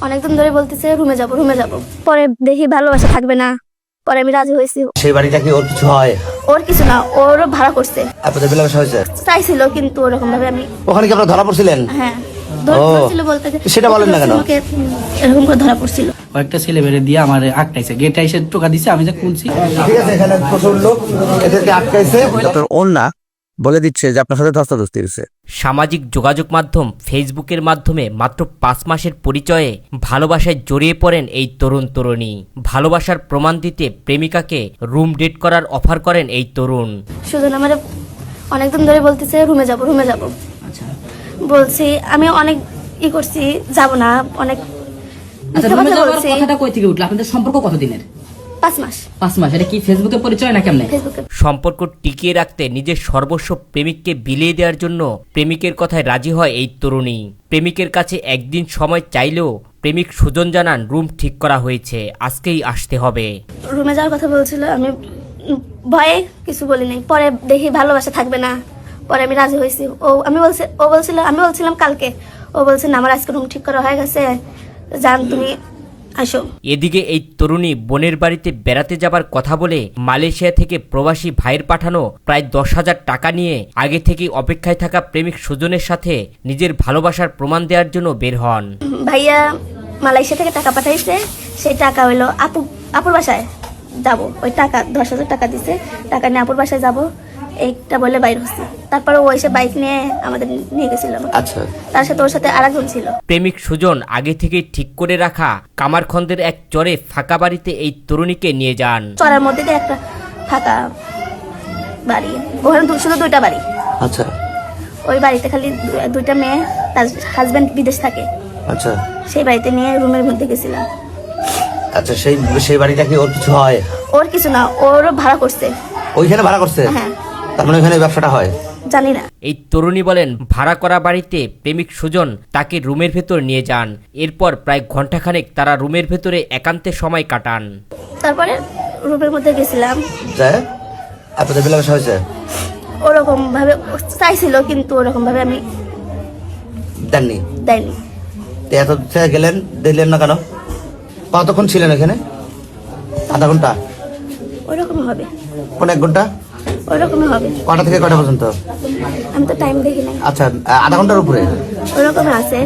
অনেকদিন ধরে বলতেছে রুমে যাব রুমে যাব। পরে দেখি ভালোবাসা থাকবে না, পরে আমি রাজি হয়েছি। সেই বাড়িটা কি ওর কিছু হয়? ওর কিছু না, ওর ভাড়া করছে। আপনাদের মেলামেশা হয়েছে? চাইছিল কিন্তু ওরকম ভাবে আমি। ওখানে কি আপনারা ধরা পড়ছিলেন? হ্যাঁ ও, ধরছিল বলতে যে সেটা বলেন না কেন? আমাকে এরকম করে ধরা পড়ছিল। কয়েকটা ছেলে বেড়ে দিয়ে আমার আটকাইছে, গেটে এসে টোকা দিছে, আমি যা খুলছি। ঠিক আছে, এখানে প্রচুর লোক এদেরকে আটকাইছে। ডক্টর ওন্না বলে দিচ্ছে যে আপনার সাথে ধস্তাধস্তি হয়েছে। সামাজিক যোগাযোগ মাধ্যম ফেসবুকের মাধ্যমে মাত্র 5 মাসের পরিচয়ে ভালোবাসায় জড়িয়ে পড়েন এই তরুণ তরুণী। ভালোবাসার প্রমাণ দিতে প্রেমিকাকে রুম ডেট করার অফার করেন এই তরুণ। সুজন আমার অনেকদিন ধরে বলতেছে রুমে যাব রুমে যাব। আচ্ছা বলছি আমি অনেক করছি, যাব না, অনেক আচ্ছা, রুমে যাওয়ার কথাটা কই থেকে উঠলো? আপনাদের সম্পর্ক কতদিনের? 5 মাস। 5 মাস। এটা কি ফেসবুকে পরিচয় না কেমনে? ফেসবুকে। সম্পর্ক টিকিয়ে রাখতে নিজের সর্বস্ব প্রেমিককে বিলিয়ে দেওয়ার জন্য প্রেমিকের কথায় রাজি হয় এই তরুণী। প্রেমিকের কাছে একদিন সময় চাইলেও প্রেমিক সুজন জানান রুম ঠিক করা হয়েছে, আজকেই আসতে হবে। রুমে যাওয়ার কথা বলছিল, আমি ভয়ে কিছু বলি নাই। পরে দেখি ভালোবাসা থাকবে না, পরে আমি রাজি হয়েছি। আমি বলছিলাম কালকে, ও বলছে না আমার আজকে রুম ঠিক করা হয়ে গেছে, যান তুমি আসো। এদিকে এই তরুণী বোনের বাড়িতে বেড়াতে যাবার কথা বলে মালয়েশিয়া থেকে প্রবাসী ভাইয়ের পাঠানো প্রায় 10,000 টাকা নিয়ে আগে থেকেই অপেক্ষায় থাকা প্রেমিক সুজনের সাথে নিজের ভালোবাসার প্রমাণ দেওয়ার জন্য বের হন। ভাইয়া মালয়েশিয়া থেকে টাকা পাঠাইছে, সেই টাকা হইলো আপুর বাসায় যাব। ওই টাকা 10,000 টাকা দিছে, টাকা নিয়ে আপুর বাসায় যাব এইটা বলে বাইর হচ্ছে। তারপরে ও এসে বাইক নিয়ে আমাদের নিয়ে গেছিল। আচ্ছা, তার সাথে ওর সাথে আরেকজন ছিল। প্রেমিক সুজন আগে থেকেই ঠিক করে রাখা কামারখন্দের এক চরে ফাঁকা বাড়িতে এই তরুণীকে নিয়ে যান। চরের মধ্যে দিয়ে একটা ফাঁকা বাড়ি, ওখানে শুধু 2টা বাড়ি। আচ্ছা ওই বাড়িতে খালি 2টা মেয়ে, তার হাজবেন্ড বিদেশ থাকে। আচ্ছা সেই বাড়িতে নিয়ে রুমের মধ্যে গেছিলাম। আচ্ছা, সেই বাড়িটা কি ওর কিছু হয়? ওর কিছু না, ওর ভাড়া করছে। ওইখানে ভাড়া করছে? হ্যাঁ। তার মানে ওইখানে ব্যবসাটা হয়? জানি না। এই তরুণী বলেন ভাড়া করা বাড়িতে প্রেমিক সুজন তাকে রুমের ভেতর নিয়ে যান। এরপর প্রায় ঘন্টাখানেক তারা রুমের ভেতরে একান্তে সময় কাটান। তারপরে রুমের মধ্যে গেছিলাম। আপনাদের মেলামেশা হয়েছে? ওরকম ভাবে চাইছিল কিন্তু ওরকম ভাবে আমি দেননি? দেয়নি। তো এত গেলেন, দিলেন না কেন? কতক্ষণ ছিলেন এখানে? আধা ঘন্টা? ওরকম হবে। কোন 1 ঘন্টা? ওরকমই হবে। কটা থেকে কটা পর্যন্ত? আমি তো টাইম দেখি নাই। আচ্ছা, আধা ঘন্টার উপরে? ওরকম আছে,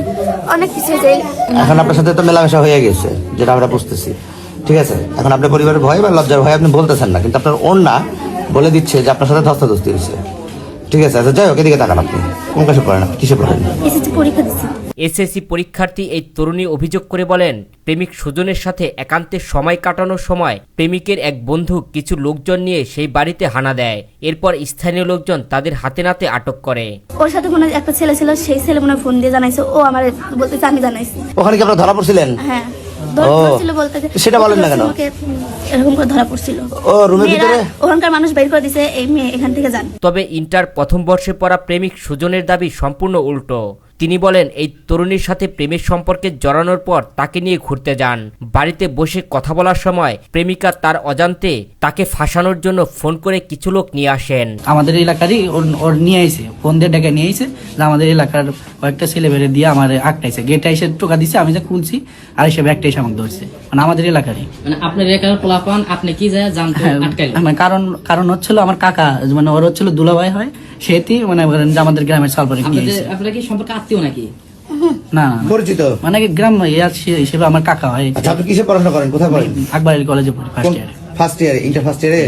অনেক কিছু যে। এখন আপনার সাথে তো মেলামেশা হয়ে গেছে, যেটা আমরা বুঝতেছি। ঠিক আছে, এখন আপনার পরিবারের ভয় বা লজ্জার ভয় আপনি বলতেছেন না, কিন্তু আপনার ওন্না বলে দিচ্ছে যে আপনার সাথে ধস্তাধস্তি হয়েছে। ঠিক আছে, আচ্ছা যাই হোক, এদিকে তাকান। আপনি কোন ক্লাসে পড়েন? কিসে পড়েন? এসএসসি পরীক্ষা দিছি। এসএসসি পরীক্ষার্থী এই তরুণী অভিযোগ করে বলেন প্রেমিক সুজনের সাথে একান্তে সময় কাটানোর সময় প্রেমিকের এক বন্ধু কিছু লোকজন নিয়ে সেই বাড়িতে হানা দেয়। এরপর স্থানীয় লোকজন তাদের হাতে নাতে আটক করে। ওর সাথে মনে হয় একটা ছেলে ছিল, সেই ছেলে মনে হয় ফোন দিয়ে জানাইছে, ও আমার বলতেছে আমি জানাইছি। ওখানে কি আপনারা ধরা পড়ছিলেন? হ্যাঁ ও, ধরছিল বলতে যে সেটা বলেন না কেন? আমাকে এরকম করে ধরা পড়ছিল। ও, রুমের ভিতরে? ওখানকার মানুষ বের করে দিছে, এই মেয়ে এখান থেকে যান। তবে ইন্টার প্রথম বর্ষে পড়া প্রেমিক সুজনের দাবি সম্পূর্ণ উল্টো। তিনি বলেন এই তরুণীর সাথে প্রেমের সম্পর্কে জড়ানোর পর তাকে নিয়ে ঘুরতে যান। বাড়িতে বসে কথা বলার সময় প্রেমিকা তার অজান্তে তাকে ফাঁসানোর জন্য ফোন করে কিছু লোক নিয়ে আসেন। আমাদের এলাকারই ওর নিয়ে আইছে, ফোন দিয়ে ডেকে নিয়ে আইছে, যে আমাদের এলাকার কয়েকটা ছেলে বেড়ে দিয়ে আমার আটকাইছে, গেটে এসে টোকা দিছে, আমি যা খুলছি, আর এসে ব্যাগটা এসে আমাকে ধরছে। মানে আমাদের এলাকারই, মানে আপনার এলাকার পোলাপান, আপনি কি যায় জানতে আটকাইলেন? মানে কারণ হচ্ছিল আমার কাকা, মানে ওর হচ্ছিল দুলাভাই হয়, সেটি মানে আমাদের গ্রামের সালপারে নিয়ে আইছে। আপনারা কি সম্পর্কে আত্মীয় নাকি? না, পরিচিত মানে গ্রাম হিসেবে আমার কাকা হয়। আচ্ছা, আপনি কিসে পড়াশোনা করেন? কোথায় পড়েন? আকবর আলী কলেজে পড়ি, ফার্স্ট ইয়ারে। ফার্স্ট ইয়ারে? ইন্টার ফার্স্ট ইয়ারে?